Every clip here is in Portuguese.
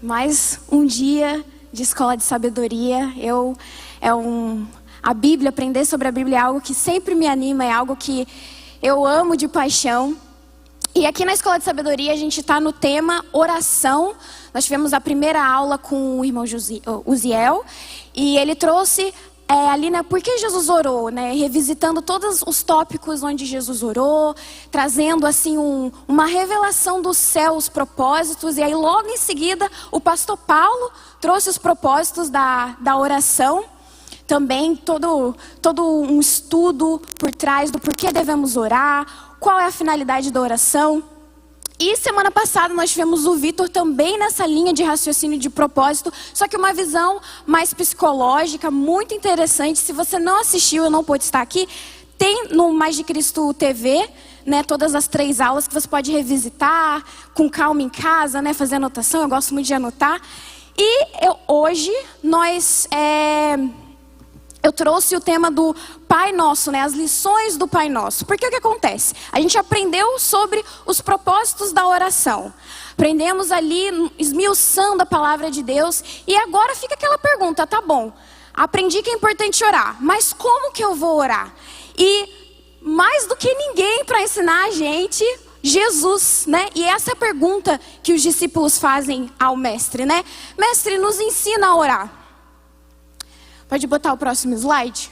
Mais um dia de escola de sabedoria. A Bíblia, aprender sobre a Bíblia é algo que sempre me anima, é algo que eu amo de paixão. E aqui na escola de sabedoria a gente está no tema oração. Nós tivemos a primeira aula com o irmão Uziel e ele trouxe ali, né, por que Jesus orou, né, revisitando todos os tópicos onde Jesus orou, trazendo assim uma revelação do céu, os propósitos. E aí logo em seguida o pastor Paulo trouxe os propósitos da oração. Também todo um estudo por trás do porquê devemos orar, qual é a finalidade da oração. E semana passada nós tivemos o Vitor também nessa linha de raciocínio de propósito, só que uma visão mais psicológica, muito interessante. Se você não assistiu, eu não pude estar aqui, tem no Mais de Cristo TV, né, todas as 3 aulas que você pode revisitar com calma em casa, né, fazer anotação. Eu gosto muito de anotar. E hoje eu trouxe o tema do Pai Nosso, né? As lições do Pai Nosso. Porque o que acontece? A gente aprendeu sobre os propósitos da oração. Aprendemos ali, esmiuçando a palavra de Deus. E agora fica aquela pergunta, tá bom, aprendi que é importante orar, mas como que eu vou orar? E mais do que ninguém para ensinar a gente, Jesus, né? E essa é a pergunta que os discípulos fazem ao mestre, né? Mestre, nos ensina a orar. Pode botar o próximo slide?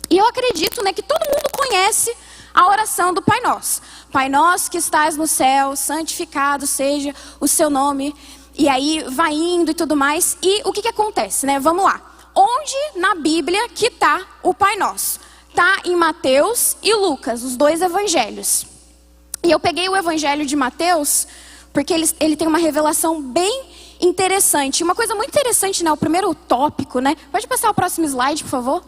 E eu acredito, né, que todo mundo conhece a oração do Pai Nosso. Pai Nosso que estás no céu, santificado seja o seu nome. E aí vai indo e tudo mais. E o que acontece, né? Vamos lá. Onde na Bíblia que está o Pai Nosso? Está em Mateus e Lucas, os 2 evangelhos. E eu peguei o evangelho de Mateus porque ele tem uma revelação bem interessante. Uma coisa muito interessante, né? O primeiro tópico, né? Pode passar o próximo slide, por favor.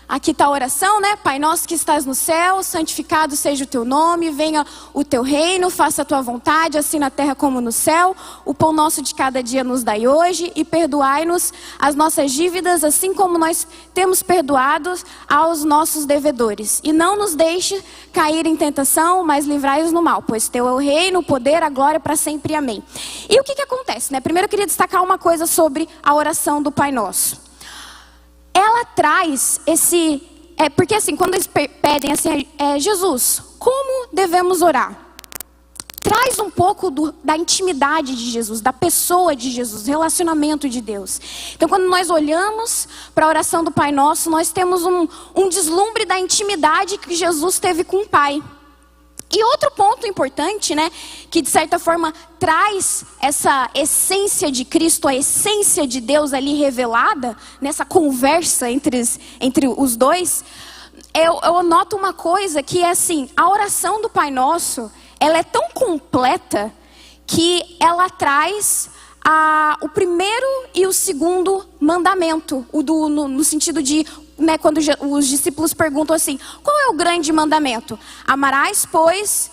Aqui está a oração, né? Pai nosso que estás no céu, santificado seja o teu nome, venha o teu reino, faça a tua vontade, assim na terra como no céu. O pão nosso de cada dia nos dai hoje e perdoai-nos as nossas dívidas, assim como nós temos perdoados aos nossos devedores. E não nos deixe cair em tentação, mas livrai-nos do mal, pois teu é o reino, o poder, a glória para sempre. Amém. E o que acontece, né? Primeiro eu queria destacar uma coisa sobre a oração do Pai Nosso. Ela traz porque assim, quando eles pedem assim, Jesus, como devemos orar? Traz um pouco da intimidade de Jesus, da pessoa de Jesus, relacionamento de Deus. Então quando nós olhamos para a oração do Pai Nosso, nós temos um deslumbre da intimidade que Jesus teve com o Pai. E outro ponto importante, né, que de certa forma traz essa essência de Cristo, a essência de Deus ali revelada, nessa conversa entre os dois, eu noto uma coisa que é assim, a oração do Pai Nosso, ela é tão completa que ela traz o primeiro e o segundo mandamento, no sentido de, né, quando os discípulos perguntam assim, qual é o grande mandamento? Amarás, pois,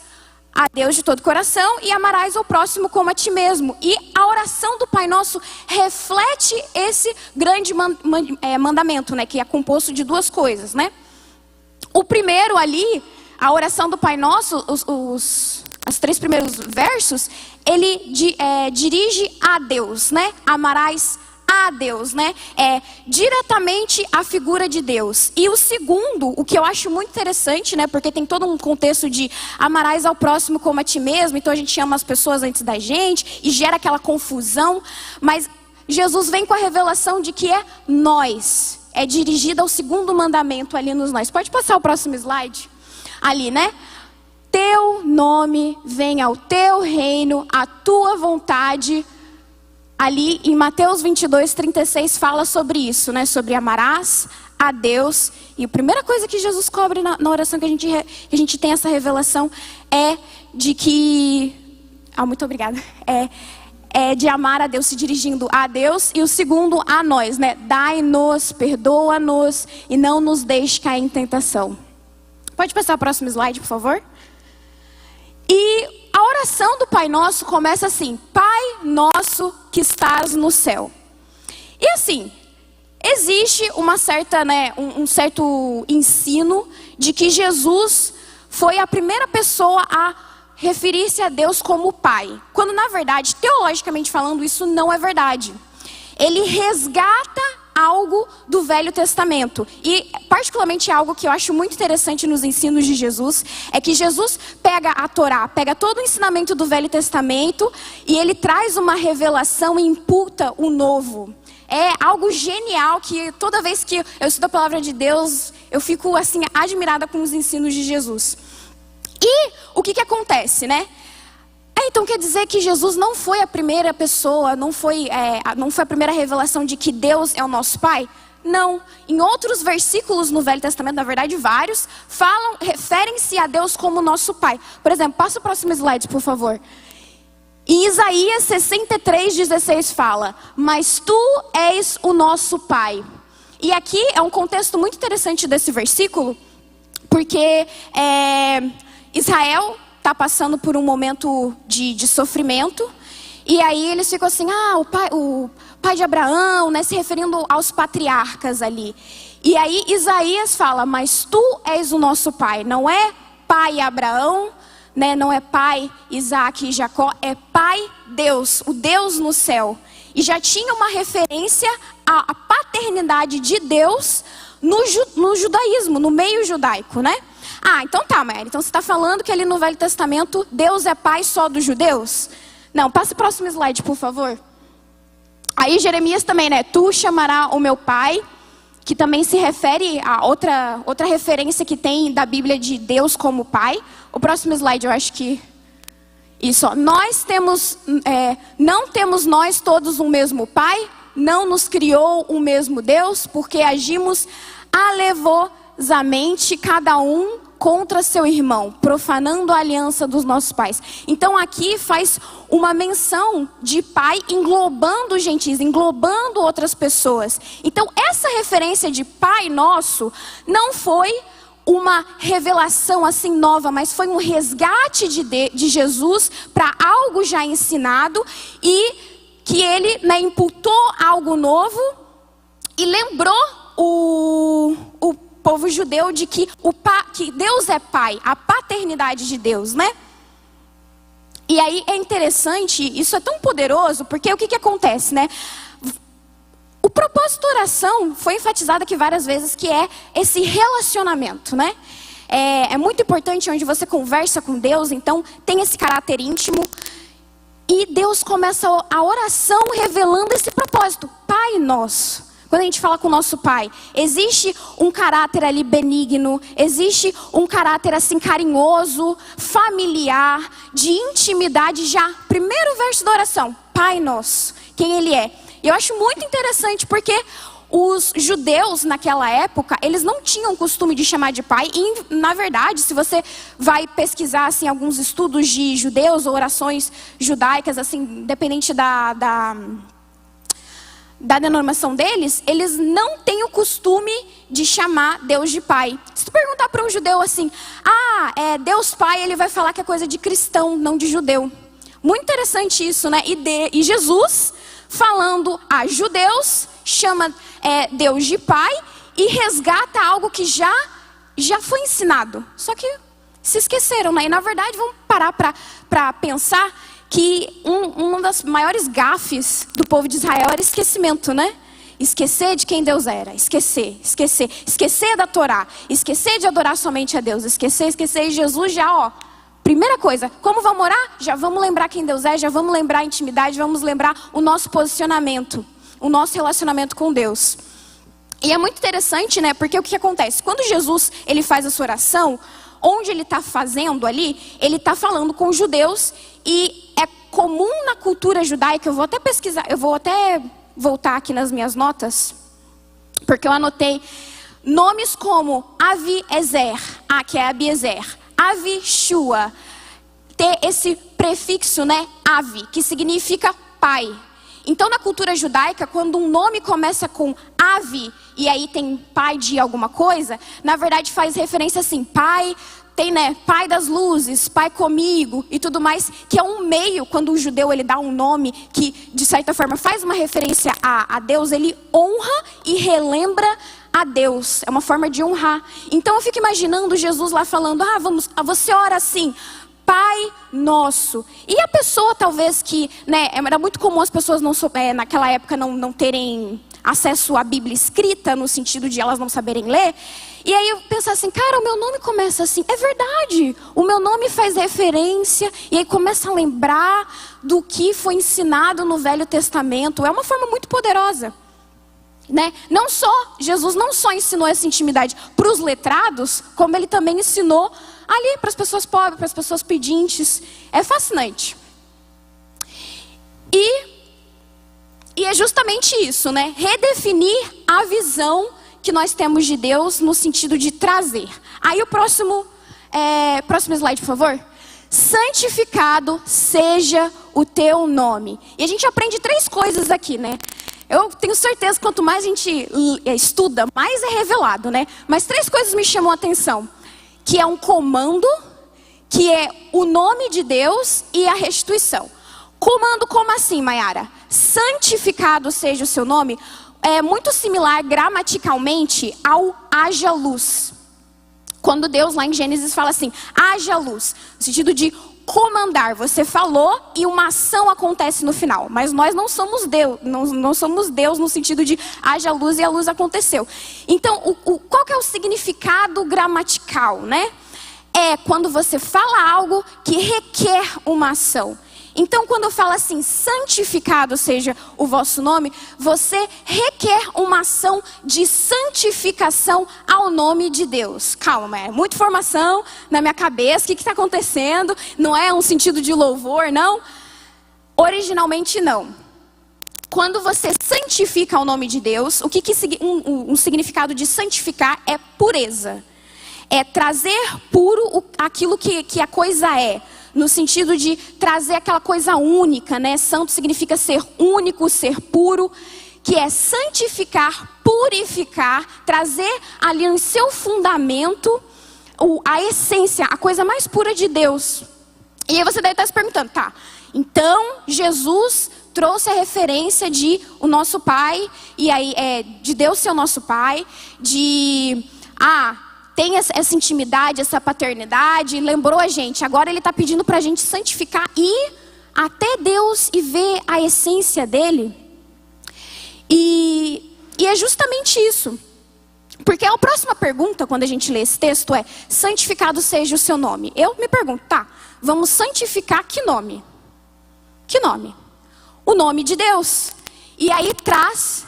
a Deus de todo o coração e amarás ao próximo como a ti mesmo. E a oração do Pai Nosso reflete esse grande mandamento, né, que é composto de 2 coisas, né? O primeiro ali, a oração do Pai Nosso, os 3 primeiros versos, ele dirige a Deus, né? Amarás a Deus, né? Diretamente a figura de Deus. E o segundo, o que eu acho muito interessante, né? Porque tem todo um contexto de amarás ao próximo como a ti mesmo. Então a gente ama as pessoas antes da gente e gera aquela confusão. Mas Jesus vem com a revelação de que é nós. É dirigida ao segundo mandamento ali nos nós. Pode passar o próximo slide? Ali, né? Teu nome venha ao teu reino, a tua vontade. Ali em Mateus 22:36 fala sobre isso, né? Sobre amarás a Deus. E a primeira coisa que Jesus cobre na oração que a gente tem essa revelação é de que... muito obrigada. De amar a Deus, se dirigindo a Deus. E o segundo, a nós, né? Dai-nos, perdoa-nos e não nos deixe cair em tentação. Pode passar o próximo slide, por favor? E a oração do Pai Nosso começa assim, Pai Nosso que estás no céu. E assim, existe uma certa, né, um certo ensino de que Jesus foi a primeira pessoa a referir-se a Deus como Pai, quando na verdade, teologicamente falando, isso não é verdade. Ele resgata algo do Velho Testamento. E particularmente algo que eu acho muito interessante nos ensinos de Jesus, é que Jesus pega a Torá, pega todo o ensinamento do Velho Testamento, e ele traz uma revelação e imputa o novo. É algo genial que toda vez que eu estudo a palavra de Deus, eu fico assim admirada com os ensinos de Jesus. E o que acontece, né? Então quer dizer que Jesus não foi a primeira pessoa, não foi a primeira revelação de que Deus é o nosso Pai? Não. Em outros versículos no Velho Testamento, na verdade vários, referem-se a Deus como nosso Pai. Por exemplo, passa o próximo slide, por favor. Em Isaías 63:16 fala: mas tu és o nosso Pai. E aqui é um contexto muito interessante desse versículo, porque Israel está passando por um momento de sofrimento, e aí eles ficam assim, o pai de Abraão, né, se referindo aos patriarcas ali. E aí Isaías fala: mas tu és o nosso pai, não é pai Abraão, né, não é pai Isaac e Jacó, é pai Deus, o Deus no céu. E já tinha uma referência à paternidade de Deus no judaísmo, no meio judaico, né? Então tá, Mary. Então você está falando que ali no Velho Testamento Deus é pai só dos judeus? Não, passe o próximo slide, por favor. Aí Jeremias também, né? Tu chamarás o meu pai, que também se refere a outra referência que tem da Bíblia de Deus como pai. O próximo slide, eu acho que... Isso, ó. Não temos nós todos um mesmo pai? Não nos criou o mesmo Deus? Porque agimos alevosamente, cada um contra seu irmão, profanando a aliança dos nossos pais. Então aqui faz uma menção de pai englobando gentis, englobando outras pessoas. Então essa referência de pai nosso não foi uma revelação assim nova, mas foi um resgate de Jesus para algo já ensinado, e que ele, né, imputou algo novo e lembrou o povo judeu de que Deus é pai, a paternidade de Deus, né? E aí é interessante, isso é tão poderoso, porque o que acontece, né? O propósito da oração foi enfatizado aqui várias vezes, que é esse relacionamento, né? É muito importante onde você conversa com Deus, então tem esse caráter íntimo. E Deus começa a oração revelando esse propósito, Pai Nosso. Quando a gente fala com o nosso Pai, existe um caráter ali benigno, existe um caráter assim carinhoso, familiar, de intimidade já. Primeiro verso da oração, Pai Nosso, quem Ele é. E eu acho muito interessante porque os judeus naquela época, eles não tinham costume de chamar de pai. E na verdade, se você vai pesquisar assim, alguns estudos de judeus ou orações judaicas, assim, independente da denominação deles, eles não têm o costume de chamar Deus de pai. Se tu perguntar para um judeu assim, Deus pai, ele vai falar que é coisa de cristão, não de judeu. Muito interessante isso, né? E Jesus, falando a judeus, chama Deus de pai e resgata algo que já foi ensinado. Só que se esqueceram, né? E na verdade, vamos parar para pensar que uma das maiores gafes do povo de Israel era esquecimento, né? Esquecer de quem Deus era, esquecer da Torá, esquecer de adorar somente a Deus, esquecer, e Jesus já, primeira coisa, como vamos orar? Já vamos lembrar quem Deus é, já vamos lembrar a intimidade, vamos lembrar o nosso posicionamento, o nosso relacionamento com Deus. E é muito interessante, né? Porque o que acontece? Quando Jesus, ele faz essa oração, onde ele está fazendo ali, ele está falando com os judeus, e é comum na cultura judaica, eu vou até pesquisar, eu vou até voltar aqui nas minhas notas, porque eu anotei nomes como Aviezer, que é Abiezer, Avishua, ter esse prefixo, né, Avi, que significa pai. Então na cultura judaica, quando um nome começa com Avi, e aí tem pai de alguma coisa, na verdade faz referência assim, pai, tem, né, pai das luzes, pai comigo e tudo mais, que é um meio, quando o judeu ele dá um nome que de certa forma faz uma referência a Deus, ele honra e relembra a Deus, é uma forma de honrar. Então eu fico imaginando Jesus lá falando, você ora assim, Pai Nosso. E a pessoa talvez que, né, era muito comum as pessoas naquela época não terem acesso à Bíblia escrita, no sentido de elas não saberem ler. E aí eu pensava assim, cara, o meu nome começa assim. É verdade, o meu nome faz referência, e aí começa a lembrar do que foi ensinado no Velho Testamento. É uma forma muito poderosa, né? Jesus não só ensinou essa intimidade para os letrados, como ele também ensinou ali para as pessoas pobres, para as pessoas pedintes. É fascinante. E é justamente isso, né? Redefinir a visão que nós temos de Deus no sentido de trazer. Aí o próximo slide, por favor. Santificado seja o teu nome. E a gente aprende 3 coisas aqui, né? Eu tenho certeza que quanto mais a gente estuda, mais é revelado, né? Mas 3 coisas me chamam a atenção. Que é um comando, que é o nome de Deus e a restituição. Comando como assim, Mayara? Santificado seja o seu nome. É muito similar gramaticalmente ao haja luz. Quando Deus lá em Gênesis fala assim, haja luz. No sentido de comandar. Você falou e uma ação acontece no final. Mas nós não somos Deus. Não somos Deus no sentido de haja luz e a luz aconteceu. Então, qual que é o significado gramatical, né? É quando você fala algo que requer uma ação. Então, quando eu falo assim, santificado seja o vosso nome, você requer uma ação de santificação ao nome de Deus. Calma, é muita informação na minha cabeça, o que está acontecendo? Não é um sentido de louvor, não? Originalmente não. Quando você santifica o nome de Deus, um significado de santificar é pureza. É trazer puro aquilo que a coisa é. No sentido de trazer aquela coisa única, né? Santo significa ser único, ser puro, que é santificar, purificar, trazer ali no seu fundamento a essência, a coisa mais pura de Deus. E aí você deve estar se perguntando, tá, então Jesus trouxe a referência de o nosso Pai, e aí de Deus ser o nosso Pai, tem essa intimidade, essa paternidade, lembrou a gente. Agora ele está pedindo para a gente santificar e ir até Deus e ver a essência dele. E é justamente isso. Porque a próxima pergunta, quando a gente lê esse texto, é: santificado seja o seu nome. Eu me pergunto, tá, vamos santificar que nome? Que nome? O nome de Deus. E aí traz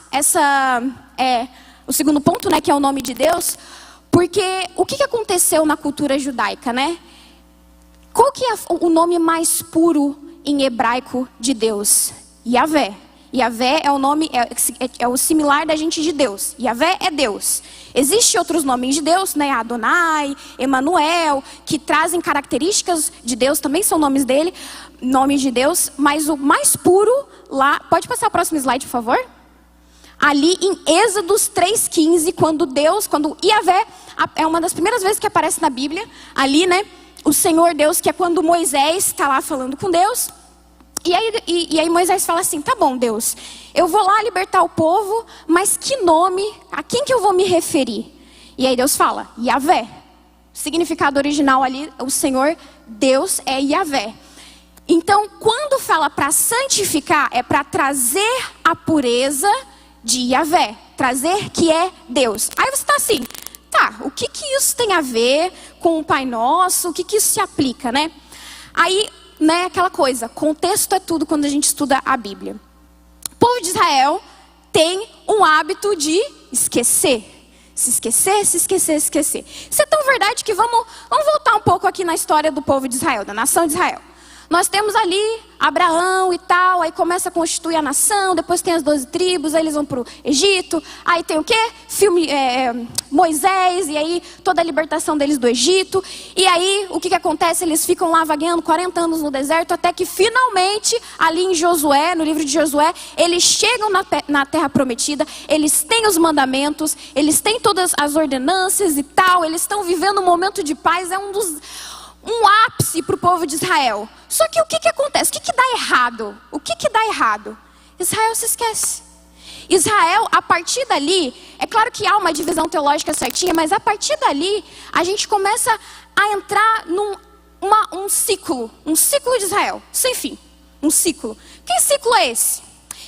o segundo ponto, né, que é o nome de Deus. Porque o que aconteceu na cultura judaica, né? Qual que é o nome mais puro em hebraico de Deus? Yavé. Yavé é o nome, é o similar da gente de Deus. Yavé é Deus. Existem outros nomes de Deus, né? Adonai, Emanuel, que trazem características de Deus, também são nomes dele, nomes de Deus. Mas o mais puro lá, pode passar o próximo slide, por favor? Ali em Êxodos 3,15, quando Yavé, é uma das primeiras vezes que aparece na Bíblia, ali, né, o Senhor Deus, que é quando Moisés está lá falando com Deus, e aí Moisés fala assim, tá bom Deus, eu vou lá libertar o povo, mas que nome, a quem que eu vou me referir? E aí Deus fala, Yavé. O significado original ali, o Senhor Deus é Yavé. Então, quando fala para santificar, é para trazer a pureza de Yavé, trazer que é Deus. Aí você está assim, tá, o que isso tem a ver com o Pai Nosso, o que isso se aplica, né? Aí, né, aquela coisa, contexto é tudo quando a gente estuda a Bíblia. O povo de Israel tem um hábito de esquecer. Se esquecer. Isso é tão verdade que vamos voltar um pouco aqui na história do povo de Israel, da nação de Israel. Nós temos ali Abraão e tal, aí começa a constituir a nação, depois tem as 12 tribos, aí eles vão para o Egito, aí tem o quê? Moisés, e aí toda a libertação deles do Egito, e aí o que acontece? Eles ficam lá vagueando 40 anos no deserto, até que finalmente, ali em Josué, no livro de Josué, eles chegam na terra prometida, eles têm os mandamentos, eles têm todas as ordenanças e tal, eles estão vivendo um momento de paz, é um ápice para o povo de Israel. Só que o que acontece? O que dá errado? O que dá errado? Israel se esquece. Israel, a partir dali, é claro que há uma divisão teológica certinha, mas a partir dali, a gente começa a entrar um ciclo de Israel, sem fim, um ciclo. Que ciclo é esse?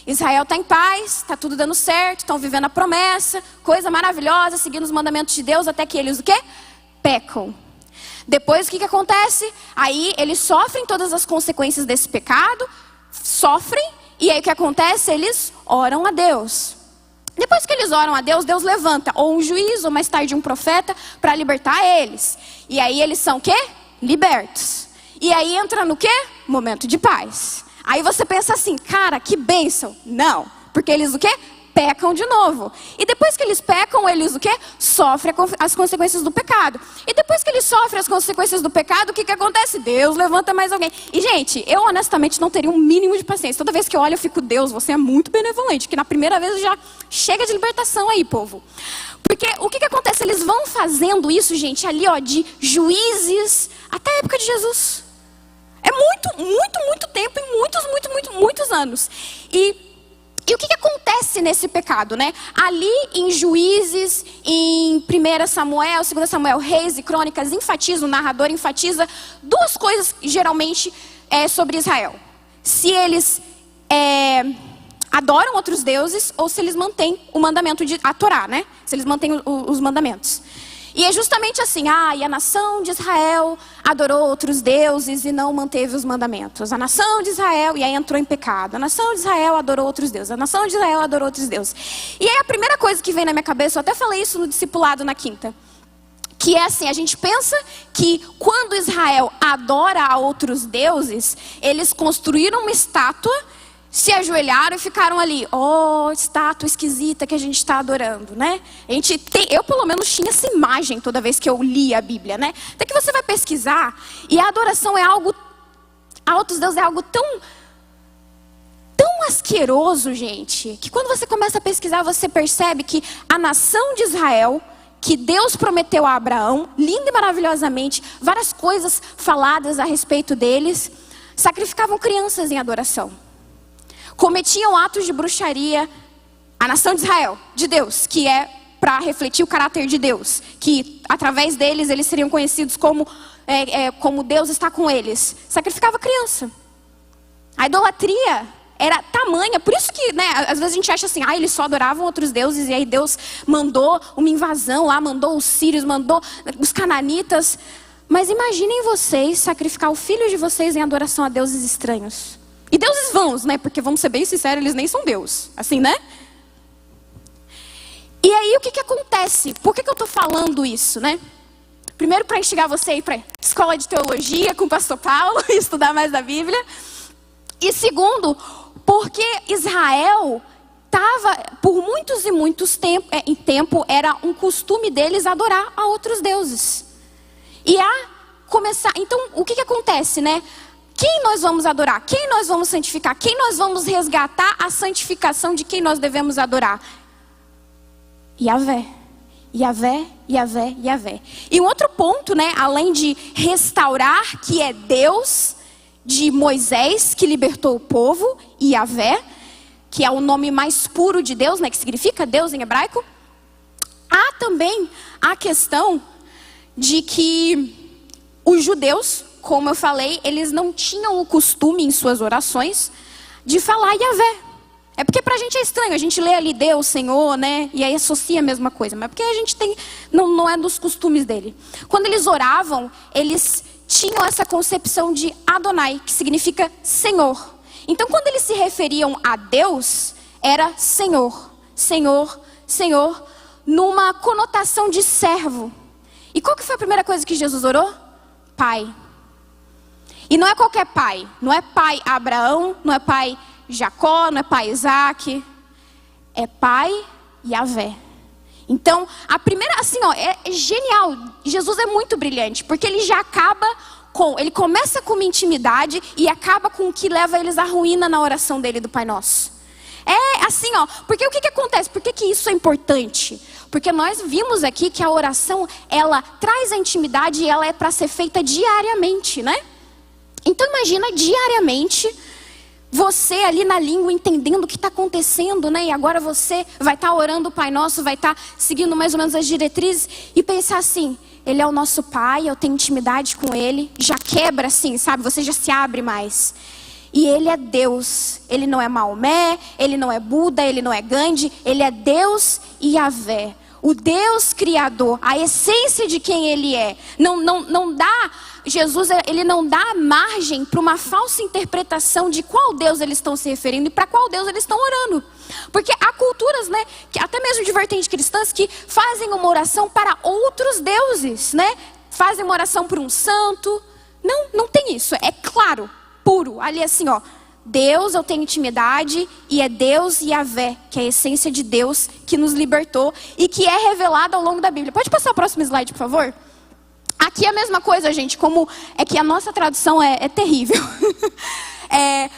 Israel está em paz, está tudo dando certo, estão vivendo a promessa, coisa maravilhosa, seguindo os mandamentos de Deus, até que eles o quê? Pecam. Depois o que acontece? Aí eles sofrem todas as consequências desse pecado, sofrem, e aí o que acontece? Eles oram a Deus. Depois que eles oram a Deus, Deus levanta ou um juiz, ou mais tarde um profeta, para libertar eles. E aí eles são o quê? Libertos. E aí entra no quê? Momento de paz. Aí você pensa assim, cara, que bênção. Não, porque eles o quê? Pecam de novo. E depois que eles pecam, eles o quê? Sofrem as consequências do pecado. E depois que eles sofrem as consequências do pecado, o que acontece? Deus levanta mais alguém. E gente, eu honestamente não teria um mínimo de paciência. Toda vez que eu olho, eu fico, Deus, você é muito benevolente. Que na primeira vez já chega de libertação aí, povo. Porque o que acontece? Eles vão fazendo isso, gente, ali ó, de juízes, até a época de Jesus. É muito tempo, e muitos anos. E o que acontece nesse pecado, né? Ali em Juízes, em 1 Samuel, 2 Samuel, Reis e Crônicas, enfatiza, o narrador enfatiza duas coisas, geralmente, sobre Israel. Se eles adoram outros deuses, ou se eles mantêm o mandamento de a Torá, né? Se eles mantêm os mandamentos. E é justamente assim, e a nação de Israel adorou outros deuses e não manteve os mandamentos. A nação de Israel, e aí entrou em pecado. A nação de Israel adorou outros deuses. A nação de Israel adorou outros deuses. E aí a primeira coisa que vem na minha cabeça, eu até falei isso no discipulado na quinta, que é assim, a gente pensa que quando Israel adora a outros deuses, eles construíram uma estátua, se ajoelharam e ficaram ali, estátua esquisita que a gente está adorando, né? Eu pelo menos tinha essa imagem toda vez que eu lia a Bíblia, né? Até que você vai pesquisar, e a adoração é algo, a outros deuses é algo tão asqueroso, gente, que quando você começa a pesquisar, você percebe que a nação de Israel, que Deus prometeu a Abraão, linda e maravilhosamente, várias coisas faladas a respeito deles, sacrificavam crianças em adoração. Cometiam atos de bruxaria, a nação de Israel, de Deus, que é para refletir o caráter de Deus, que através deles eles seriam conhecidos como Deus está com eles. Sacrificava criança. A idolatria era tamanha, por isso que, né, às vezes a gente acha assim, eles só adoravam outros deuses, e aí Deus mandou uma invasão lá, mandou os sírios, mandou os cananitas. Mas imaginem vocês sacrificar o filho de vocês em adoração a deuses estranhos. E deuses vãos, né? Porque vamos ser bem sinceros, eles nem são Deus. Assim, né? E aí o que acontece? Por que eu estou falando isso, né? Primeiro, para instigar você a ir para a escola de teologia com o pastor Paulo e estudar mais da Bíblia. E segundo, porque Israel estava, por muitos tempo, era um costume deles adorar a outros deuses. E então, o que acontece, né? Quem nós vamos adorar? Quem nós vamos santificar? Quem nós vamos resgatar a santificação de quem nós devemos adorar? Yahvé. Yahvé, Yahvé, Yahvé. E um outro ponto, né? Além de restaurar, que é Deus, de Moisés, que libertou o povo, e Yahvé, que é o nome mais puro de Deus, né? Que significa Deus em hebraico. Há também a questão de que os judeus, como eu falei, eles não tinham o costume em suas orações de falar Yahvé. É porque pra gente é estranho, a gente lê ali Deus, Senhor, né? E aí associa a mesma coisa, mas porque a gente não é dos costumes dele. Quando eles oravam, eles tinham essa concepção de Adonai, que significa Senhor. Então quando eles se referiam a Deus, era Senhor, Senhor, Senhor, numa conotação de servo. E qual que foi a primeira coisa que Jesus orou? Pai. E não é qualquer pai, não é pai Abraão, não é pai Jacó, não é pai Isaac, é pai Yahvé. Então, a primeira, assim, é genial, Jesus é muito brilhante, porque ele já ele começa com uma intimidade e acaba com o que leva eles à ruína na oração dele do Pai Nosso. É assim, porque o que acontece? Por que isso é importante? Porque nós vimos aqui que a oração, ela traz a intimidade e ela é para ser feita diariamente, né? Então imagina diariamente você ali na língua entendendo o que está acontecendo, né? E agora você vai estar orando o Pai Nosso, vai estar seguindo mais ou menos as diretrizes e pensar assim: Ele é o nosso Pai, eu tenho intimidade com Ele. Já quebra assim, sabe? Você já se abre mais. E Ele é Deus. Ele não é Maomé, Ele não é Buda, Ele não é Gandhi. Ele é Deus e Yahvé. O Deus Criador, a essência de quem Ele é. Não dá, Jesus, Ele não dá margem para uma falsa interpretação de qual Deus eles estão se referindo e para qual Deus eles estão orando. Porque há culturas, né, que até mesmo de vertentes cristãs, que fazem uma oração para outros deuses, né? Fazem uma oração por um santo. Não tem isso, é claro, puro. Ali assim, ó. Deus, eu tenho intimidade, e é Deus e Yahvé, que é a essência de Deus que nos libertou e que é revelada ao longo da Bíblia. Pode passar o próximo slide, por favor? Aqui é a mesma coisa, gente, como é que a nossa tradução é terrível.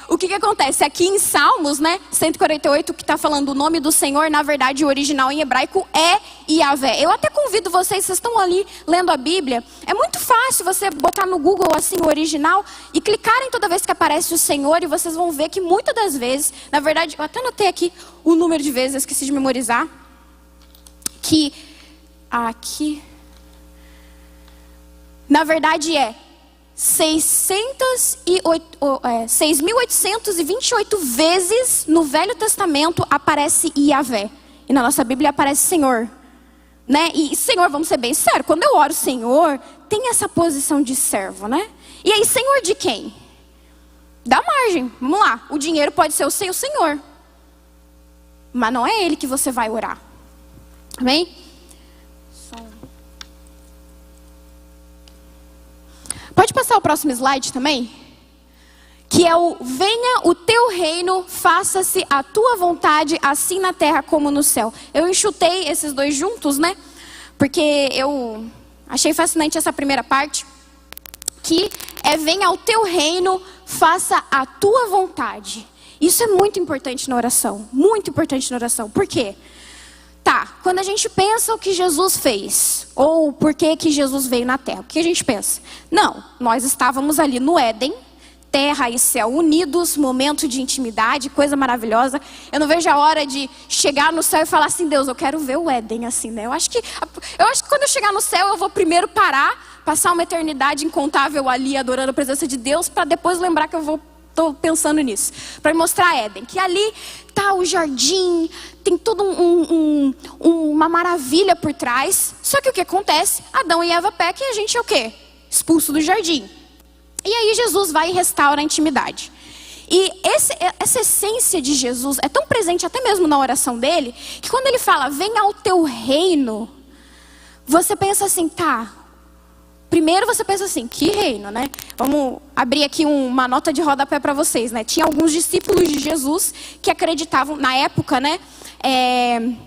O que acontece? Aqui em Salmos, né, 148, que está falando o nome do Senhor, na verdade o original em hebraico é Yahvé. Eu até convido vocês estão ali lendo a Bíblia, é muito fácil você botar no Google assim o original e clicarem toda vez que aparece o Senhor, e vocês vão ver que muitas das vezes, na verdade, eu até anotei aqui o número de vezes, eu esqueci de memorizar, que aqui, na verdade é 6.828 vezes no Velho Testamento aparece Yahvé. E na nossa Bíblia aparece Senhor. Né? E Senhor, vamos ser bem sérios, quando eu oro Senhor, tem essa posição de servo, né? E aí, Senhor de quem? Dá margem, vamos lá. O dinheiro pode ser o seu Senhor. Mas não é Ele que você vai orar. Amém? Pode passar o próximo slide também? Que é o: venha o teu reino, faça-se a tua vontade, assim na terra como no céu. Eu enxutei esses dois juntos, né? Porque eu achei fascinante essa primeira parte. Que é: venha o teu reino, faça a tua vontade. Isso é muito importante na oração. Muito importante na oração. Por quê? Tá, quando a gente pensa o que Jesus fez, ou por que Jesus veio na terra, o que a gente pensa? Não, nós estávamos ali no Éden, terra e céu unidos, momento de intimidade, coisa maravilhosa. Eu não vejo a hora de chegar no céu e falar assim: Deus, eu quero ver o Éden assim, né? Eu acho que quando eu chegar no céu eu vou primeiro parar, passar uma eternidade incontável ali adorando a presença de Deus, para depois lembrar que estou pensando nisso, para mostrar Éden, que ali tá o jardim, tem toda uma maravilha por trás. Só que o que acontece? Adão e Eva pecam e a gente é o quê? Expulso do jardim. E aí Jesus vai e restaura a intimidade. E essa essência de Jesus é tão presente até mesmo na oração dele, que quando ele fala: venha ao teu reino, você pensa assim, tá. Primeiro você pensa assim: que reino, né? Vamos abrir aqui uma nota de rodapé para vocês, né? Tinha alguns discípulos de Jesus que acreditavam, na época, né?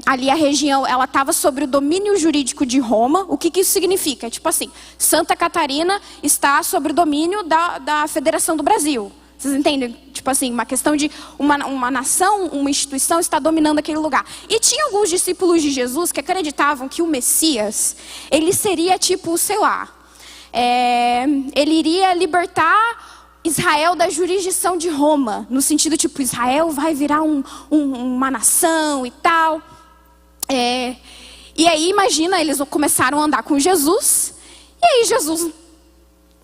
Ali a região, ela estava sobre o domínio jurídico de Roma. O que isso significa? Tipo assim, Santa Catarina está sobre o domínio da Federação do Brasil. Vocês entendem? Tipo assim, uma questão de uma nação, uma instituição está dominando aquele lugar. E tinha alguns discípulos de Jesus que acreditavam que o Messias, ele seria tipo, sei lá, ele iria libertar Israel da jurisdição de Roma, no sentido tipo, Israel vai virar uma nação e tal. E aí, imagina, eles começaram a andar com Jesus, e aí Jesus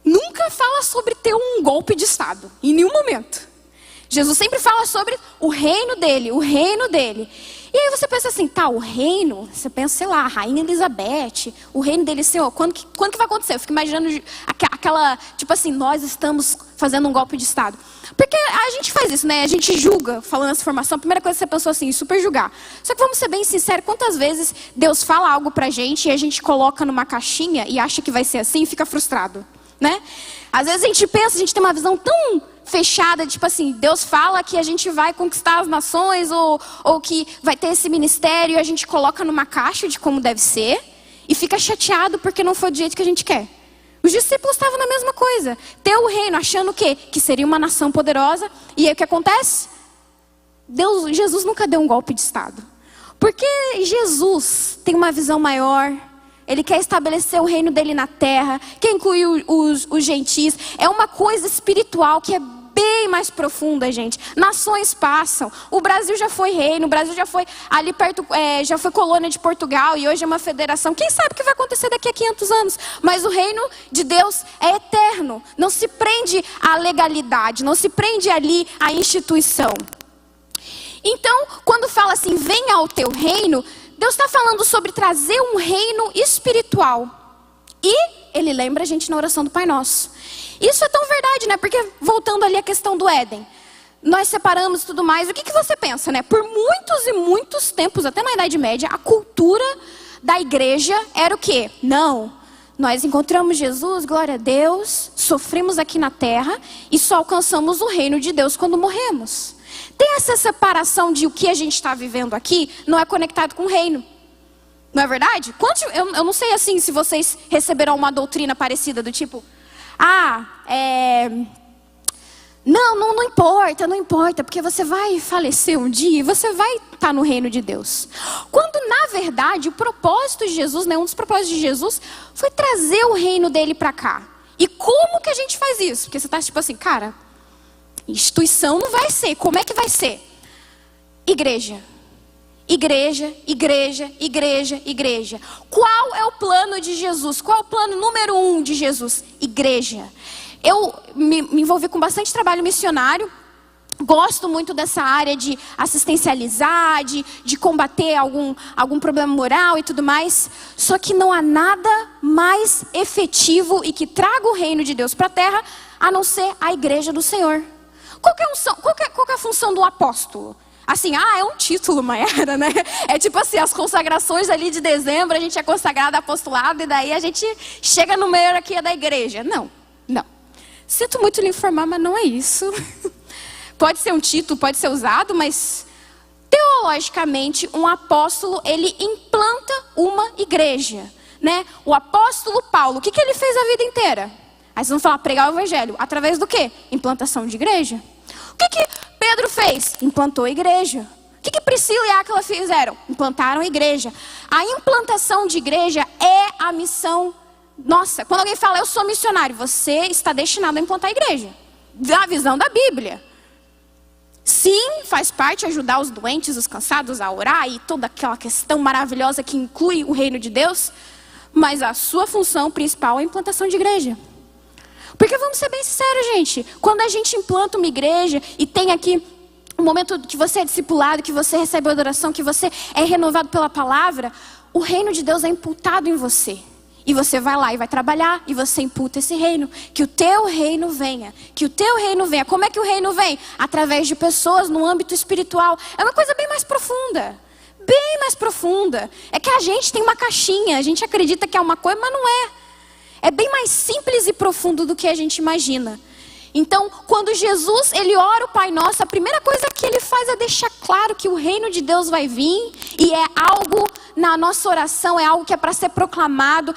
nunca fala sobre ter um golpe de Estado, em nenhum momento. Jesus sempre fala sobre o reino dele, o reino dele. E aí você pensa assim, tá, o reino, você pensa, sei lá, a Rainha Elizabeth, o reino dele, Senhor, quando que vai acontecer? Eu fico imaginando aquela, tipo assim, nós estamos fazendo um golpe de Estado. Porque a gente faz isso, né? A gente julga, falando essa informação, a primeira coisa que você pensou assim, super julgar. Só que vamos ser bem sinceros, quantas vezes Deus fala algo pra gente e a gente coloca numa caixinha e acha que vai ser assim e fica frustrado, né? Às vezes a gente pensa, a gente tem uma visão tão fechada, tipo assim, Deus fala que a gente vai conquistar as nações ou que vai ter esse ministério e a gente coloca numa caixa de como deve ser e fica chateado porque não foi do jeito que a gente quer. Os discípulos estavam na mesma coisa, ter o reino, achando o quê? Que seria uma nação poderosa. E aí o que acontece? Jesus nunca deu um golpe de Estado. Porque Jesus tem uma visão maior. Ele quer estabelecer o reino dele na terra, quer incluir os gentis. É uma coisa espiritual que é bem mais profunda, gente. Nações passam. O Brasil já foi reino, o Brasil já foi ali perto, já foi colônia de Portugal e hoje é uma federação. Quem sabe o que vai acontecer daqui a 500 anos? Mas o reino de Deus é eterno. Não se prende à legalidade, não se prende ali à instituição. Então, quando fala assim, venha ao teu reino, Deus está falando sobre trazer um reino espiritual. E ele lembra a gente na oração do Pai Nosso. Isso é tão verdade, né? Porque voltando ali à questão do Éden, nós separamos tudo mais. O que você pensa, né? Por muitos e muitos tempos, até na Idade Média, a cultura da igreja era o quê? Não, nós encontramos Jesus, glória a Deus, sofremos aqui na terra e só alcançamos o reino de Deus quando morremos. Tem essa separação de o que a gente está vivendo aqui não é conectado com o reino. Não é verdade? Eu não sei assim se vocês receberam uma doutrina parecida do tipo... Não importa, porque você vai falecer um dia e você vai estar no reino de Deus. Quando, na verdade, o propósito de Jesus, né, um dos propósitos de Jesus, foi trazer o reino dele para cá. E como que a gente faz isso? Porque você está tipo assim, cara, instituição não vai ser, como é que vai ser? Igreja. Igreja, igreja, igreja, igreja. Qual é o plano de Jesus? Qual é o plano número 1 de Jesus? Igreja. Eu me envolvi com bastante trabalho missionário. Gosto muito dessa área de assistencializar, de combater algum problema moral e tudo mais. Só que não há nada mais efetivo e que traga o reino de Deus para a terra, a não ser a igreja do Senhor. Qual que é a função do apóstolo? Assim, é um título, Mayara, né? É tipo assim, as consagrações ali de dezembro, a gente é consagrado apostolado e daí a gente chega no meio aqui da igreja. Não. Sinto muito lhe informar, mas não é isso. Pode ser um título, pode ser usado, mas teologicamente um apóstolo, ele implanta uma igreja, né? O apóstolo Paulo, o que ele fez a vida inteira? Aí vocês vão falar, pregar o evangelho. Através do quê? Implantação de igreja. O que Pedro fez? Implantou a igreja. O que Priscila e Áquila fizeram? Implantaram a igreja. A implantação de igreja é a missão. Nossa, quando alguém fala, eu sou missionário, você está destinado a implantar a igreja. Da visão da Bíblia. Sim, faz parte ajudar os doentes, os cansados a orar e toda aquela questão maravilhosa que inclui o reino de Deus. Mas a sua função principal é a implantação de igreja. Porque vamos ser bem sinceros, gente. Quando a gente implanta uma igreja e tem aqui um momento que você é discipulado, que você recebe a adoração, que você é renovado pela palavra, o reino de Deus é imputado em você. E você vai lá e vai trabalhar e você imputa esse reino. Que o teu reino venha. Que o teu reino venha. Como é que o reino vem? Através de pessoas no âmbito espiritual. É uma coisa bem mais profunda. Bem mais profunda. É que a gente tem uma caixinha. A gente acredita que é uma coisa, mas não é. É bem mais simples e profundo do que a gente imagina. Então, quando Jesus, ele ora o Pai Nosso, a primeira coisa que ele faz é deixar claro que o reino de Deus vai vir. E é algo, na nossa oração, é algo que é para ser proclamado.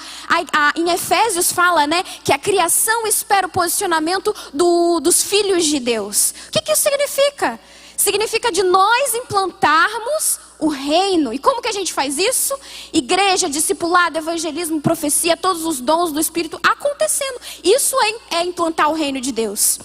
Em Efésios fala, né, que a criação espera o posicionamento dos filhos de Deus. O que isso significa? Significa de nós implantarmos o reino. E como que a gente faz isso? Igreja, discipulado, evangelismo, profecia, todos os dons do Espírito acontecendo. Isso é implantar o reino de Deus.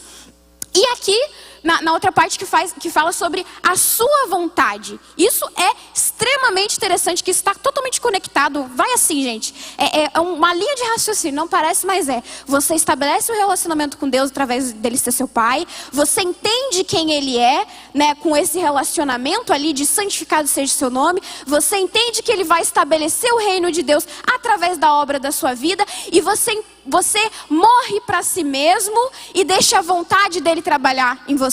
E aqui, na outra parte que fala sobre a sua vontade. Isso é extremamente interessante, que está totalmente conectado. Vai assim, gente. É uma linha de raciocínio, não parece, mas é. Você estabelece um relacionamento com Deus através dele ser seu pai. Você entende quem ele é, né, com esse relacionamento ali de santificado seja o seu nome. Você entende que ele vai estabelecer o reino de Deus através da obra da sua vida. E você morre para si mesmo e deixa a vontade dele trabalhar em você.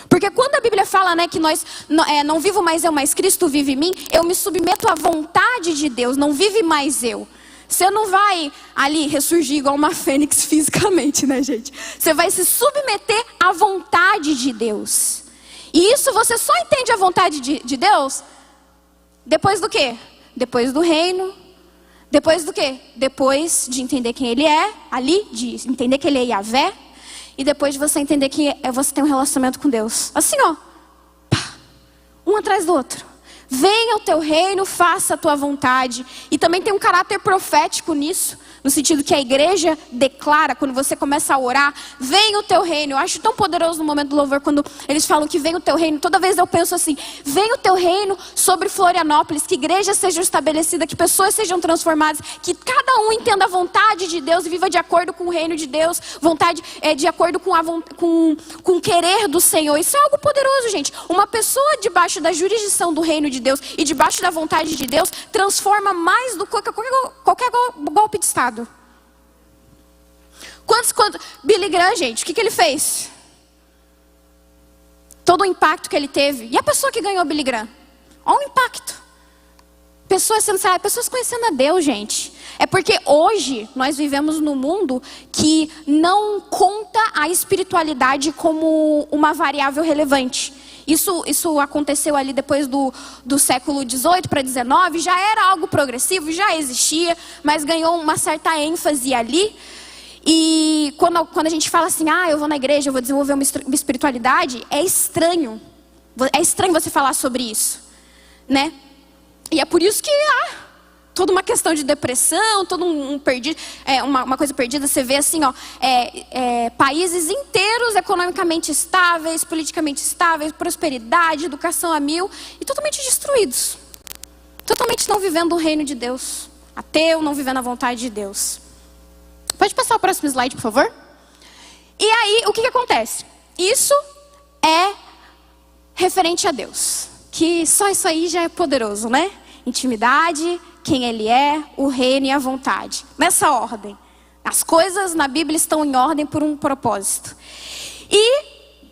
Porque quando a Bíblia fala, né, que nós não vivo mais eu, mas Cristo vive em mim, eu me submeto à vontade de Deus, não vive mais eu. Você não vai ali ressurgir igual uma fênix fisicamente, né, gente? Você vai se submeter à vontade de Deus. E isso você só entende a vontade de Deus depois do quê? Depois do reino. Depois do quê? Depois de entender quem ele é, ali, de entender que ele é Yahvé. E depois de você entender que você tem um relacionamento com Deus. Assim, ó. Pá, um atrás do outro. Venha o teu reino, faça a tua vontade. E também tem um caráter profético nisso. No sentido que a igreja declara, quando você começa a orar, vem o teu reino. Eu acho tão poderoso no momento do louvor, quando eles falam que vem o teu reino. Toda vez eu penso assim, vem o teu reino sobre Florianópolis, que igrejas sejam estabelecidas, que pessoas sejam transformadas, que cada um entenda a vontade de Deus e viva de acordo com o reino de Deus, vontade de acordo com o querer do Senhor. Isso é algo poderoso, gente. Uma pessoa debaixo da jurisdição do reino de Deus e debaixo da vontade de Deus transforma mais do que qualquer golpe de Estado. Quantos Billy Graham, gente, o que ele fez? Todo o impacto que ele teve. E a pessoa que ganhou Billy Graham? Olha o impacto. Pessoas sendo salvas, pessoas conhecendo a Deus, gente. É porque hoje nós vivemos num mundo que não conta a espiritualidade como uma variável relevante. Isso aconteceu ali depois do século XVIII para XIX, já era algo progressivo, já existia, mas ganhou uma certa ênfase ali. E quando a gente fala assim, eu vou na igreja, eu vou desenvolver uma espiritualidade, é estranho. É estranho você falar sobre isso, né? E é por isso que toda uma questão de depressão, todo uma coisa perdida. Você vê assim, países inteiros economicamente estáveis, politicamente estáveis, prosperidade, educação a mil, e totalmente destruídos. Totalmente não vivendo o reino de Deus. Ateu, não vivendo a vontade de Deus. Pode passar o próximo slide, por favor? E aí, o que acontece? Isso é referente a Deus. Que só isso aí já é poderoso, né? Intimidade, quem Ele é, o reino e a vontade. Nessa ordem. As coisas na Bíblia estão em ordem por um propósito. E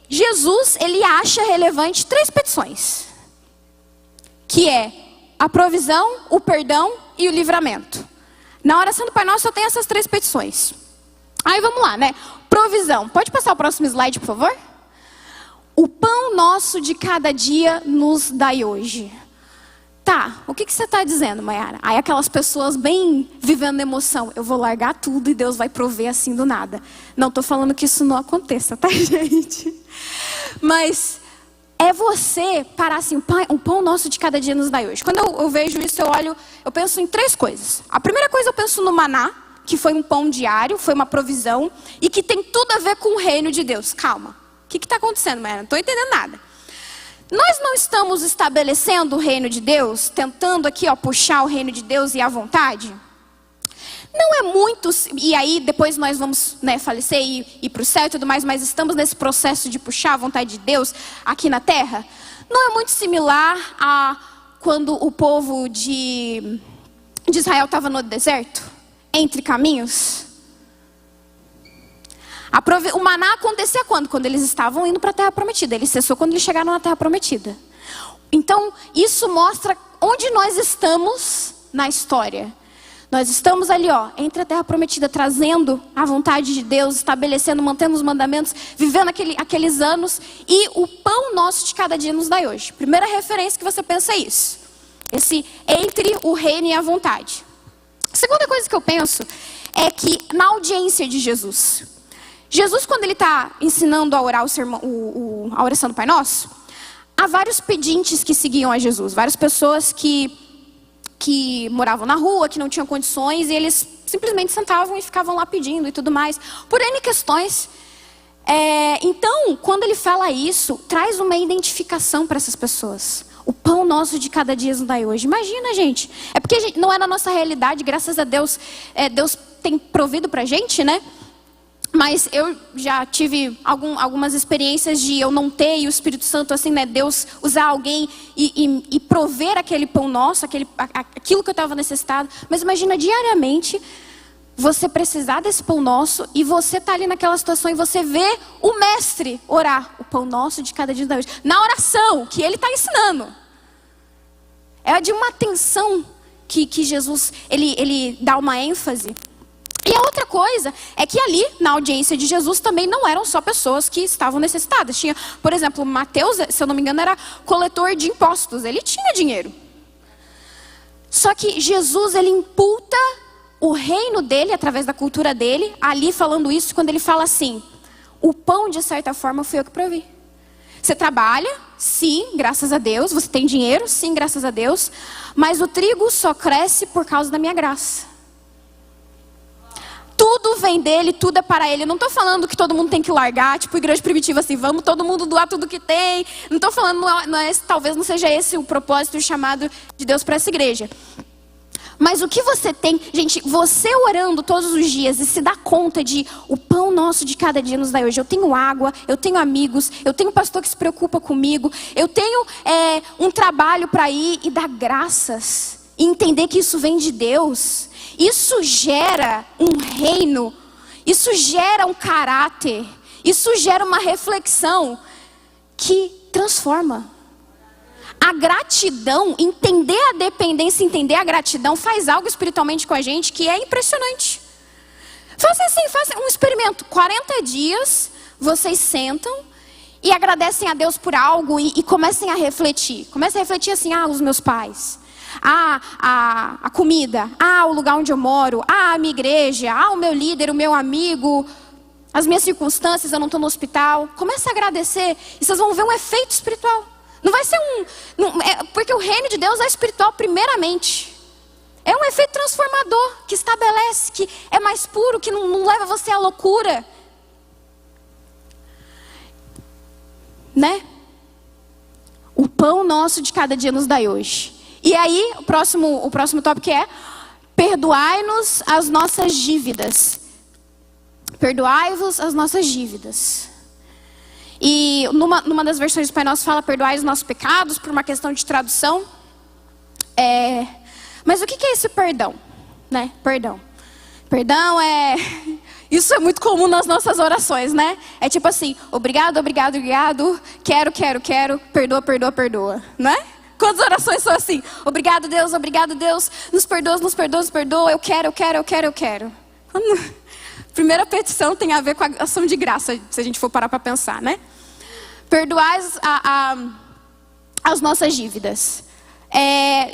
Jesus, Ele acha relevante 3 petições. Que é a provisão, o perdão e o livramento. Na oração do Pai Nosso só tem essas 3 petições. Aí vamos lá, né? Provisão. Pode passar o próximo slide, por favor? O pão nosso de cada dia nos dai hoje. Tá, o que você está dizendo, Mayara? Aí aquelas pessoas bem vivendo emoção. Eu vou largar tudo e Deus vai prover assim do nada. Não estou falando que isso não aconteça, tá, gente? Mas é você parar assim, o pão nosso de cada dia nos dai hoje. Quando eu vejo isso, eu penso em 3 coisas. A primeira coisa, eu penso no maná, que foi um pão diário, foi uma provisão, e que tem tudo a ver com o reino de Deus. Calma. O que está acontecendo, Mayara? Não estou entendendo nada. Nós não estamos estabelecendo o reino de Deus, tentando aqui, puxar o reino de Deus e a vontade? Não é muito, e aí depois nós vamos, falecer e ir para o céu e tudo mais, mas estamos nesse processo de puxar a vontade de Deus aqui na terra? Não é muito similar a quando o povo de Israel estava no deserto, entre caminhos? O maná acontecia quando? Quando eles estavam indo para a terra prometida. Ele cessou quando eles chegaram na terra prometida. Então, isso mostra onde nós estamos na história. Nós estamos ali, entre a terra prometida, trazendo a vontade de Deus, estabelecendo, mantendo os mandamentos, vivendo aqueles anos. E o pão nosso de cada dia nos dai hoje. Primeira referência que você pensa é isso. Esse entre o reino e a vontade. A segunda coisa que eu penso é que na audiência de Jesus, quando ele está ensinando a orar a oração do Pai Nosso, há vários pedintes que seguiam a Jesus. Várias pessoas que moravam na rua, que não tinham condições, e eles simplesmente sentavam e ficavam lá pedindo e tudo mais. Por N questões. Então, quando ele fala isso, traz uma identificação para essas pessoas. O pão nosso de cada dia nos dai hoje. Imagina, gente. É porque não é na nossa realidade, graças a Deus, Deus tem provido para a gente, né? Mas eu já tive algumas experiências de eu não ter, e o Espírito Santo, assim, né? Deus usar alguém e prover aquele pão nosso, aquilo que eu estava necessitado. Mas imagina diariamente você precisar desse pão nosso e você tá ali naquela situação e você vê o mestre orar. O pão nosso de cada dia da hoje. Na oração que ele está ensinando. É de uma atenção que Jesus, ele dá uma ênfase. E a outra coisa é que ali, na audiência de Jesus, também não eram só pessoas que estavam necessitadas. Tinha, por exemplo, Mateus, se eu não me engano, era coletor de impostos. Ele tinha dinheiro. Só que Jesus, ele imputa o reino dele, através da cultura dele, ali falando isso, quando ele fala assim, o pão, de certa forma, fui eu que provi. Você trabalha, sim, graças a Deus. Você tem dinheiro, sim, graças a Deus. Mas o trigo só cresce por causa da minha graça. Tudo vem dele, tudo é para ele. Eu não estou falando que todo mundo tem que largar, tipo igreja primitiva assim, vamos todo mundo doar tudo que tem. Não estou falando, talvez não seja esse o propósito e o chamado de Deus para essa igreja. Mas o que você tem, gente, você orando todos os dias e se dá conta de o pão nosso de cada dia nos dá hoje. Eu tenho água, eu tenho amigos, eu tenho um pastor que se preocupa comigo, eu tenho um trabalho para ir e dar graças. E entender que isso vem de Deus. Isso gera um reino, isso gera um caráter, isso gera uma reflexão que transforma. A gratidão, entender a dependência, entender a gratidão faz algo espiritualmente com a gente que é impressionante. Façam um experimento. 40 dias vocês sentam e agradecem a Deus por algo e comecem a refletir. Comecem a refletir assim, os meus pais. A comida, o lugar onde eu moro, a minha igreja, o meu líder, o meu amigo, as minhas circunstâncias, eu não estou no hospital. Comece a agradecer e vocês vão ver um efeito espiritual. Não vai ser porque o reino de Deus é espiritual primeiramente. É um efeito transformador que estabelece, que é mais puro, que não leva você à loucura. Né? O pão nosso de cada dia nos dai hoje. E aí, o próximo tópico é: perdoai-nos as nossas dívidas. Perdoai-vos as nossas dívidas. E numa das versões do Pai Nosso fala: perdoai os nossos pecados, por uma questão de tradução. Mas o que é esse perdão? Né? Perdão. Perdão isso é muito comum nas nossas orações, né? É tipo assim: obrigado, obrigado, obrigado. Quero, perdoa, perdoa, perdoa. Não é? Quantas orações são assim? Obrigado, Deus, nos perdoa, nos perdoa, nos perdoa. Eu quero. Primeira petição tem a ver com a ação de graça, se a gente for parar para pensar, né? Perdoai as nossas dívidas.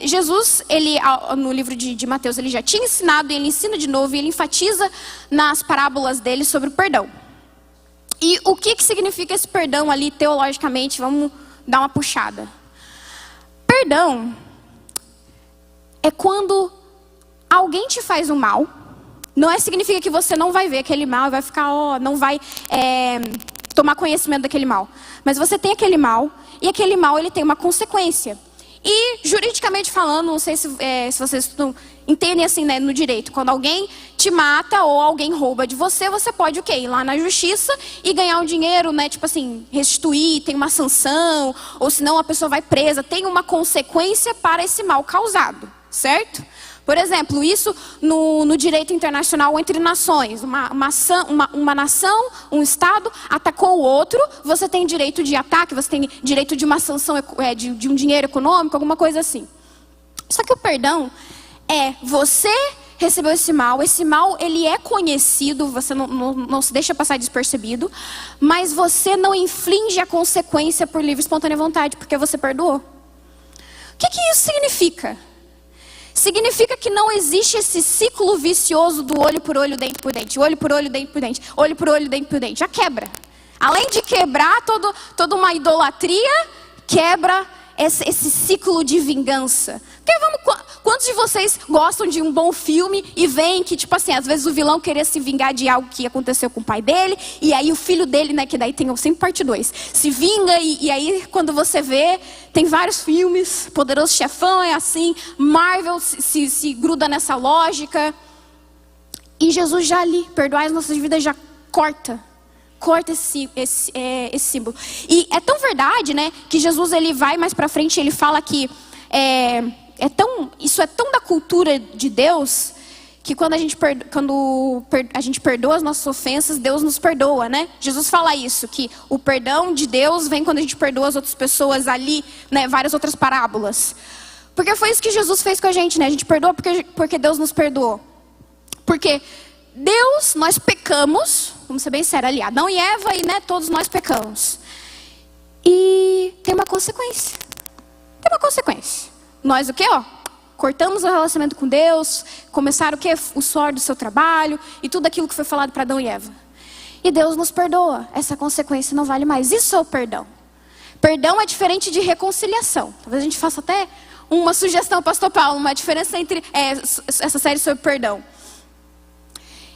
Jesus, ele, no livro de Mateus, ele já tinha ensinado, e ele ensina de novo, e ele enfatiza nas parábolas dele sobre o perdão. E o que significa esse perdão ali, teologicamente? Vamos dar uma puxada. Perdão é quando alguém te faz um mal. Não significa que você não vai ver aquele mal e vai ficar, não vai tomar conhecimento daquele mal. Mas você tem aquele mal, e aquele mal ele tem uma consequência. E juridicamente falando, não sei se vocês entendem assim, né, no direito. Quando alguém te mata ou alguém rouba de você, você pode ir lá na justiça e ganhar um dinheiro, né, tipo assim, restituir, tem uma sanção, ou senão a pessoa vai presa, tem uma consequência para esse mal causado, certo? Por exemplo, isso no direito internacional entre nações. Uma nação, um estado, atacou o outro, você tem direito de ataque, você tem direito de uma sanção, de um dinheiro econômico, alguma coisa assim. Só que o perdão você recebeu esse mal ele é conhecido, você não se deixa passar despercebido, mas você não inflige a consequência por livre e espontânea vontade, porque você perdoou. O que isso significa? Significa que não existe esse ciclo vicioso do olho por olho, dente por dente, olho por olho, dente por dente, olho por olho, dente por dente. Já quebra. Além de quebrar toda uma idolatria, quebra esse ciclo de vingança. Porque quantos de vocês gostam de um bom filme e veem que, tipo assim, às vezes o vilão queria se vingar de algo que aconteceu com o pai dele, e aí o filho dele, né, que daí tem sempre parte 2, se vinga, e aí quando você vê, tem vários filmes, Poderoso Chefão é assim, Marvel se gruda nessa lógica, e Jesus já ali, perdoai as nossas dívidas, já corta esse símbolo. E é tão verdade, né, que Jesus ele vai mais pra frente, ele fala que isso é tão da cultura de Deus, que quando a gente perdoa as nossas ofensas, Deus nos perdoa, né? Jesus fala isso, que o perdão de Deus vem quando a gente perdoa as outras pessoas ali, né? Várias outras parábolas. Porque foi isso que Jesus fez com a gente, né? A gente perdoa porque Deus nos perdoou. Porque Deus, nós pecamos, vamos ser bem sérios ali, Adão e Eva, e né, todos nós pecamos. E tem uma consequência. Nós o quê, cortamos o relacionamento com Deus, começaram o quê? O suor do seu trabalho e tudo aquilo que foi falado para Adão e Eva. E Deus nos perdoa, essa consequência não vale mais. Isso é o perdão. Perdão é diferente de reconciliação. Talvez a gente faça até uma sugestão, pastor Paulo, uma diferença entre essa série sobre perdão.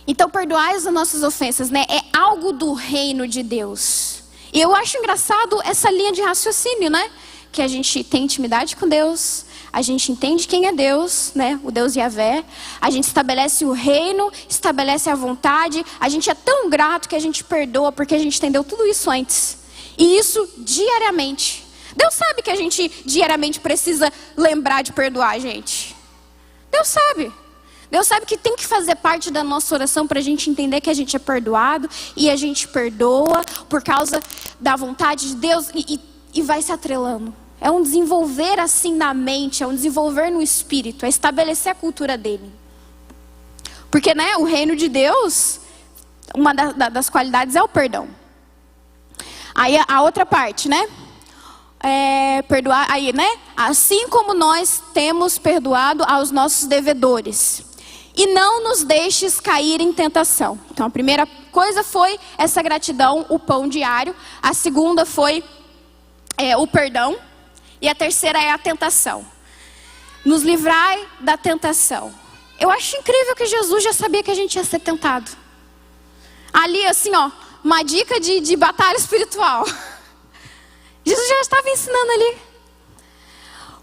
Então, perdoai as nossas ofensas, né? É algo do reino de Deus. E eu acho engraçado essa linha de raciocínio, né? Que a gente tem intimidade com Deus, a gente entende quem é Deus, né? O Deus Yahvé. A gente estabelece o reino, estabelece a vontade. A gente é tão grato que a gente perdoa porque a gente entendeu tudo isso antes. E isso diariamente. Deus sabe que a gente diariamente precisa lembrar de perdoar, gente. Deus sabe. Deus sabe que tem que fazer parte da nossa oração para a gente entender que a gente é perdoado. E a gente perdoa por causa da vontade de Deus e vai se atrelando. É um desenvolver assim na mente, é um desenvolver no espírito, é estabelecer a cultura dele. Porque, né, o reino de Deus, uma das qualidades é o perdão. Aí a outra parte, né? Perdoar, aí, né? Assim como nós temos perdoado aos nossos devedores. E não nos deixes cair em tentação. Então a primeira coisa foi essa gratidão, o pão diário. A segunda foi o perdão. E a terceira é a tentação. Nos livrai da tentação. Eu acho incrível que Jesus já sabia que a gente ia ser tentado. Ali assim, ó, uma dica de batalha espiritual. Jesus já estava ensinando ali.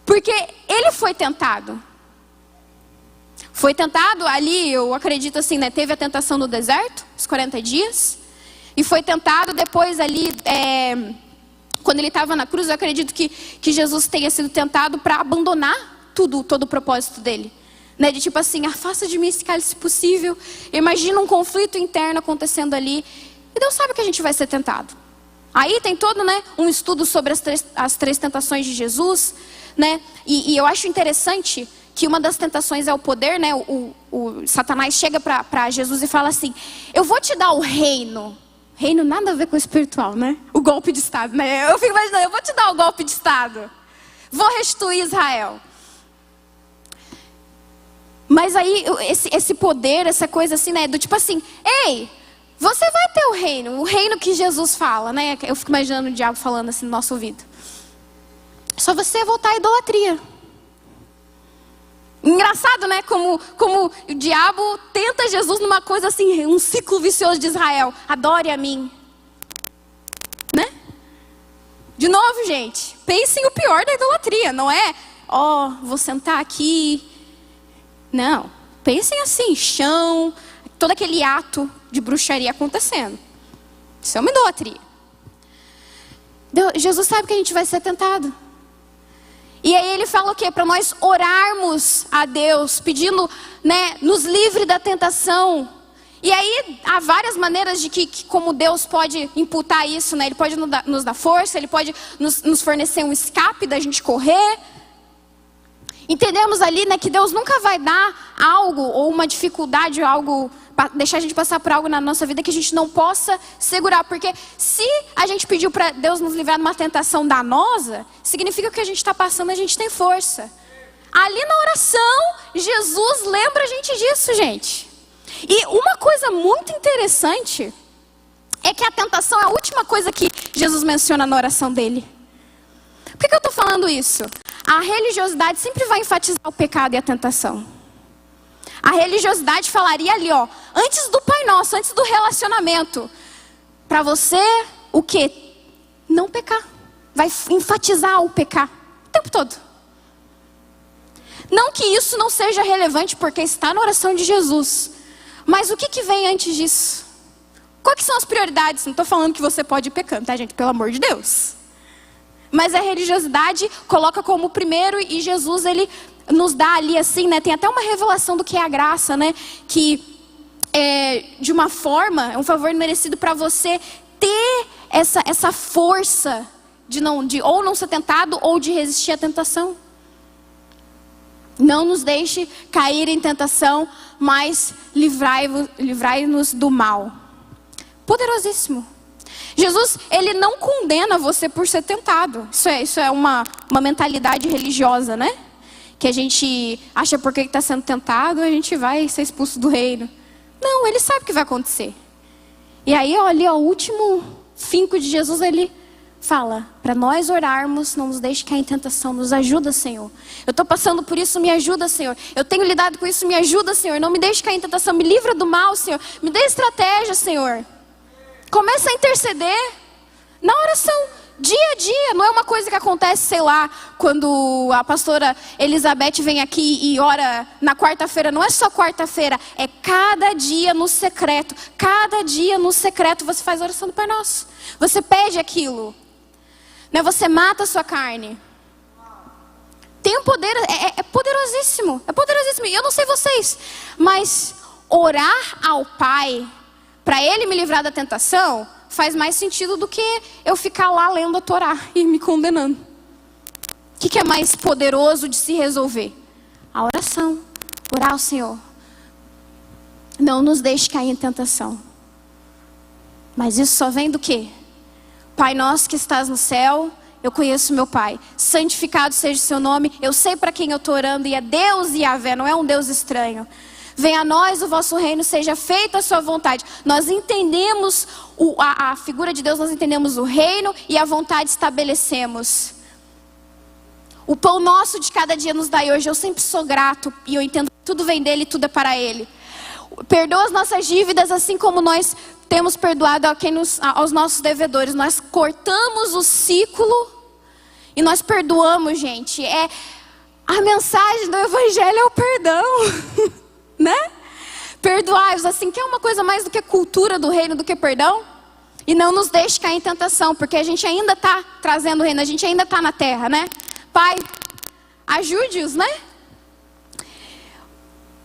Porque ele foi tentado. Foi tentado ali, eu acredito assim, né? Teve a tentação no deserto, os 40 dias. E foi tentado depois ali, quando ele estava na cruz, eu acredito que Jesus tenha sido tentado para abandonar todo o propósito dele. Né? De tipo assim, afasta de mim esse cálice se possível. Imagina um conflito interno acontecendo ali. E Deus sabe que a gente vai ser tentado. Aí tem todo, né, um estudo sobre as três tentações de Jesus. Né? E eu acho interessante que uma das tentações é o poder, né? O Satanás chega para Jesus e fala assim, eu vou te dar o reino. Reino nada a ver com o espiritual, né? O golpe de Estado, né? Eu fico imaginando, eu vou te dar o golpe de Estado. Vou restituir Israel. Mas aí, esse poder, essa coisa assim, né? Do tipo assim, ei, você vai ter o reino que Jesus fala, né? Eu fico imaginando o diabo falando assim no nosso ouvido. Só você voltar à idolatria. Engraçado, né? Como o diabo tenta Jesus numa coisa assim, um ciclo vicioso de Israel. Adore a mim. Né? De novo, gente, pensem o pior da idolatria. Não é, vou sentar aqui. Não. Pensem assim, chão, todo aquele ato de bruxaria acontecendo. Isso é uma idolatria. Jesus sabe que a gente vai ser tentado. E aí ele fala o quê? Para nós orarmos a Deus, pedindo, né, nos livre da tentação. E aí há várias maneiras de como Deus pode imputar isso, né? Ele pode nos dar força, Ele pode nos fornecer um escape da gente correr. Entendemos ali, né, que Deus nunca vai dar algo ou uma dificuldade, algo, deixar a gente passar por algo na nossa vida que a gente não possa segurar. Porque se a gente pediu para Deus nos livrar de uma tentação danosa, significa que o que a gente está passando a gente tem força. Ali na oração, Jesus lembra a gente disso, gente. E uma coisa muito interessante é que a tentação é a última coisa que Jesus menciona na oração dele. Por que eu estou falando isso? A religiosidade sempre vai enfatizar o pecado e a tentação. A religiosidade falaria ali, antes do Pai Nosso, antes do relacionamento. Para você, o quê? Não pecar. Vai enfatizar o pecar o tempo todo. Não que isso não seja relevante, porque está na oração de Jesus. Mas o que vem antes disso? Quais são as prioridades? Não estou falando que você pode ir pecando, tá, gente? Pelo amor de Deus. Mas a religiosidade coloca como primeiro e Jesus, ele nos dá ali assim, né? Tem até uma revelação do que é a graça, né? Que de uma forma, é um favor merecido para você ter essa força de ou não ser tentado ou de resistir à tentação. Não nos deixe cair em tentação, mas livrai-nos do mal. Poderosíssimo. Jesus, ele não condena você por ser tentado. Isso é uma mentalidade religiosa, né? Que a gente acha porque está sendo tentado, a gente vai ser expulso do reino. Não, ele sabe o que vai acontecer. E aí, ali, o último finco de Jesus, ele fala para nós orarmos, não nos deixe cair em tentação, nos ajuda, Senhor. Eu estou passando por isso, me ajuda, Senhor. Eu tenho lidado com isso, me ajuda, Senhor. Não me deixe cair em tentação, me livra do mal, Senhor. Me dê estratégia, Senhor. Começa a interceder na oração, dia a dia. Não é uma coisa que acontece, sei lá, quando a pastora Elizabeth vem aqui e ora na quarta-feira. Não é só quarta-feira, é cada dia no secreto. Cada dia no secreto você faz a oração do Pai Nosso. Você pede aquilo. Né? Você mata a sua carne. Tem um poder, é poderosíssimo. É poderosíssimo. E eu não sei vocês, mas orar ao Pai para Ele me livrar da tentação faz mais sentido do que eu ficar lá lendo a Torá e me condenando. O que é mais poderoso de se resolver? A oração. Orar ao Senhor. Não nos deixe cair em tentação. Mas isso só vem do quê? Pai nosso que estás no céu, eu conheço meu Pai. Santificado seja o seu nome. Eu sei para quem eu estou orando e é Deus Yahvé, não é um Deus estranho. Venha a nós o vosso reino, seja feita a sua vontade. Nós entendemos a figura de Deus, nós entendemos o reino e a vontade estabelecemos. O pão nosso de cada dia nos dai hoje. Eu sempre sou grato e eu entendo que tudo vem dele e tudo é para ele. Perdoa as nossas dívidas assim como nós temos perdoado aos nossos devedores. Nós cortamos o ciclo e nós perdoamos, gente. A mensagem do evangelho é o perdão. Né? Perdoai-vos, assim, que é uma coisa mais do que cultura do reino, do que perdão. E não nos deixe cair em tentação, porque a gente ainda está trazendo o reino, a gente ainda está na terra, né? Pai, ajude-os, né?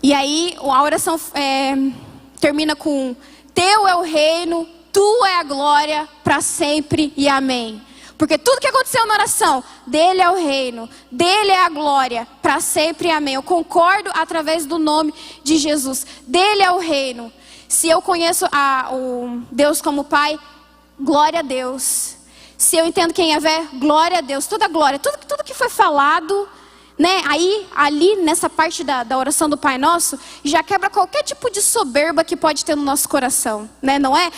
E aí a oração termina com: teu é o reino, tu é a glória para sempre e amém. Porque tudo que aconteceu na oração, dele é o reino, dele é a glória, para sempre e amém. Eu concordo através do nome de Jesus. Dele é o reino. Se eu conheço o Deus como Pai, glória a Deus. Se eu entendo quem é Yahvé, glória a Deus. Toda glória, tudo que foi falado, né? Aí, ali, nessa parte da oração do Pai Nosso, já quebra qualquer tipo de soberba que pode ter no nosso coração, né? Não é,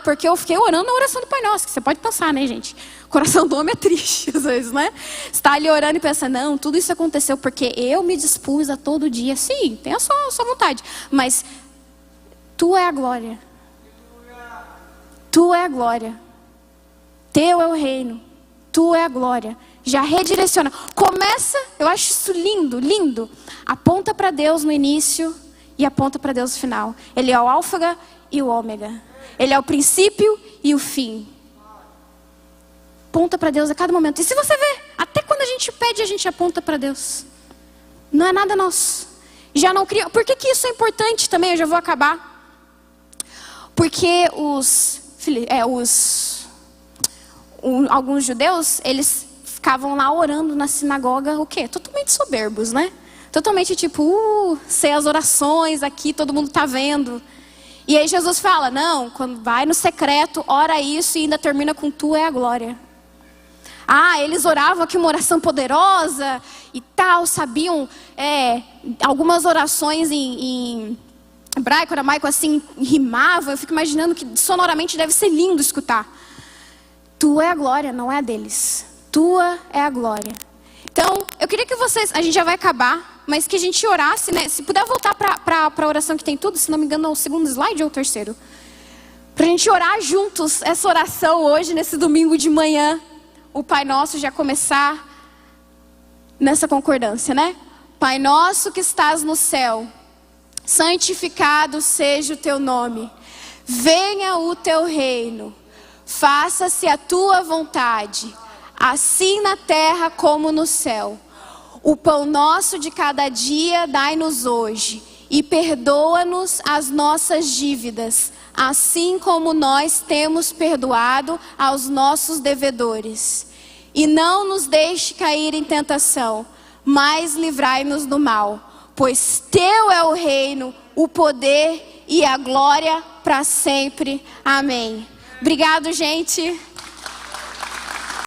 porque eu fiquei orando na oração do Pai Nosso, que você pode pensar, né, gente? O coração do homem é triste, às vezes, né? Você está ali orando e pensa, não, tudo isso aconteceu porque eu me dispus a todo dia. Sim, tem a sua vontade, mas tu é a glória. Tu é a glória. Teu é o reino. Tu é a glória. Já redireciona. Começa, eu acho isso lindo, lindo. Aponta para Deus no início e aponta para Deus no final. Ele é o alfa e o ômega. Ele é o princípio e o fim. Aponta para Deus a cada momento. E se você vê, até quando a gente pede, a gente aponta para Deus. Não é nada nosso. Já não cria. Por que isso é importante também? Eu já vou acabar. Porque alguns judeus, eles ficavam lá orando na sinagoga, o quê? Totalmente soberbos, né? Totalmente tipo, sei as orações aqui, todo mundo tá vendo. E aí Jesus fala, não, quando vai no secreto, ora isso e ainda termina com tu é a glória. Eles oravam aqui uma oração poderosa e tal, sabiam algumas orações em hebraico, aramaico, assim, rimavam. Eu fico imaginando que sonoramente deve ser lindo escutar. Tua é a glória, não é a deles. Tua é a glória. Então, eu queria que vocês, a gente já vai acabar, mas que a gente orasse, né? Se puder voltar para a oração que tem tudo, se não me engano é o segundo slide ou o terceiro. Para a gente orar juntos essa oração hoje, nesse domingo de manhã. O Pai Nosso já começar nessa concordância, né? Pai Nosso que estás no céu, santificado seja o teu nome. Venha o teu reino. Faça-se a tua vontade, assim na terra como no céu. O pão nosso de cada dia dai-nos hoje, e perdoa-nos as nossas dívidas, assim como nós temos perdoado aos nossos devedores. E não nos deixe cair em tentação, mas livrai-nos do mal. Pois teu é o reino, o poder e a glória para sempre. Amém. Obrigado, gente.